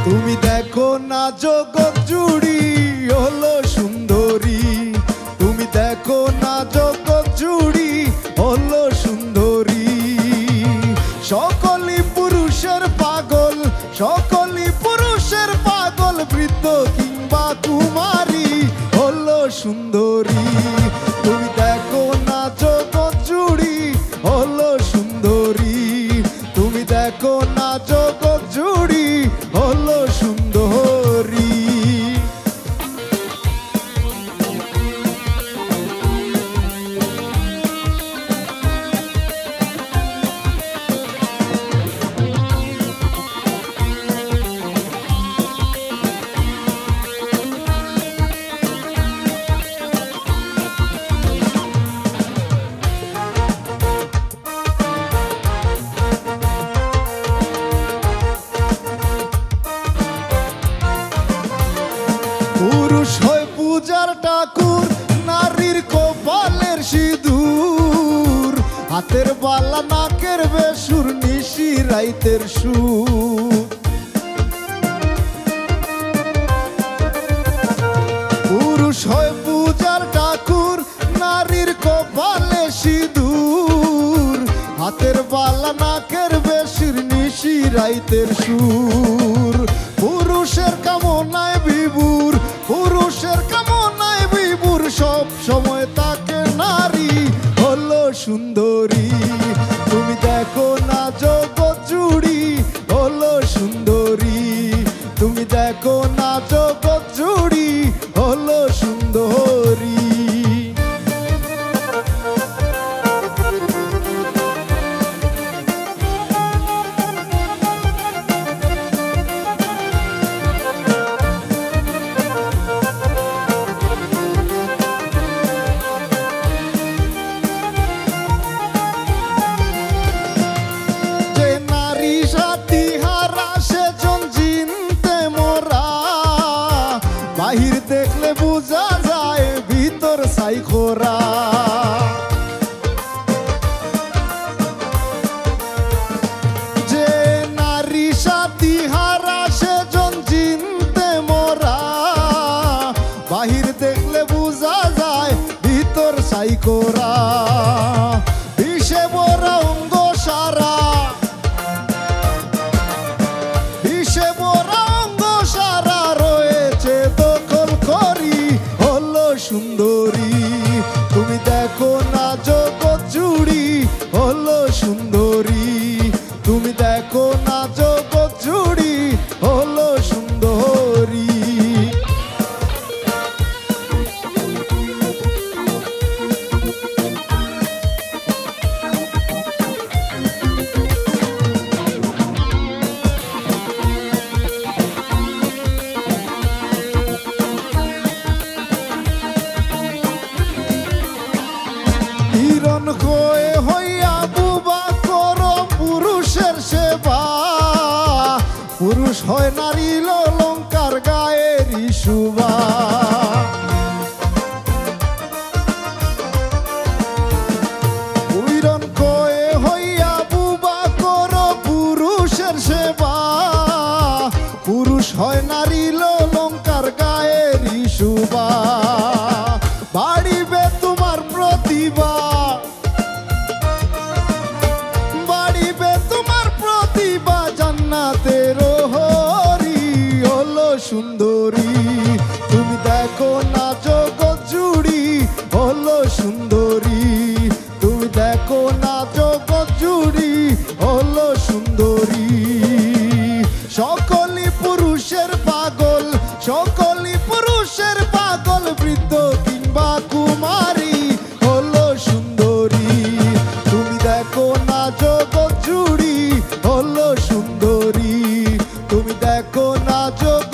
তুমি দেখো না জগৎ জুড়ি হলো সুন্দরী, তুমি দেখো না জগৎ জুড়ি হলো সুন্দরী। সকলই পুরুষের পাগল, সকলই পুরুষের পাগল, বৃদ্ধ কিংবা কুমারী হলো সুন্দরী। তুমি দেখো না জগৎ জুড়ি হলো সুন্দরী, তুমি দেখো না জগৎ জুড়ি হলো সুন্দরী। পুরুষ হয় পূজার ঠাকুর, নারীর কপালের সিঁদুর, হাতের বালা নাকের বেসুর, নিশি রাইতের সুর। পুরুষ হয় পূজার ঠাকুর, নারীর কপালে সিঁদুর, হাতের বালা নাকের বেসুর, নিশি রাইতের সুর। পুরুষের কামনায় বিভোর, পুরুষের কামনায় বিভোর, সব সময় তাকে নারী হলো সুন্দরী। তুমি দেখো না জগৎ জুড়ি হলো সুন্দরী, তুমি দেখো না জগৎ জুড়ি হলো সুন্দরী। বাহির দেখলে বোঝা যায় ভিতর ছাই খোরা। যে নারী সাথী হারা সেজন চিনতে মোরা, বাহির দেখলে বোঝা যায় ভিতর ছাই খোরা। বিষে মোরা অঙ্গ সারা, বিষে মোরা অঙ্গ সারা, রয়েছে দখল করি হলো সুন্দরী। তুমি দেখো না জগৎ জুড়ি হলো সুন্দরী, তুমি দেখো না জগৎ জুড়ি হলো সুন্দরী। হিরণ হয়ে হইয়া বুবা করো পুরুষের সেবা, পুরুষ হয় নারীর অলংকার গায়েরই শোভা। হিরণ হয়ে হইয়া বুবা করো পুরুষের সেবা, পুরুষ হয় নারীর অলংকার গায়েরই শোভা। বাড়িবে তোমার প্রতিভা, বাড়িবে তোমার প্রতিভা, জান্নাতের হরি হলো সুন্দরী। তুমি দেখো না জগৎ জুড়ি হলো সুন্দরী, তুমি দেখো না জগৎ জুড়ি হলো সুন্দরী। সকলই পুরুষের পাগল, সকলই পুরুষের পাগল, বৃদ্ধ কিংবা কুমারী হলো সুন্দরী। তুমি দেখো না জগৎ জুড়ি হলো সুন্দরী, তুমি দেখো না জগৎ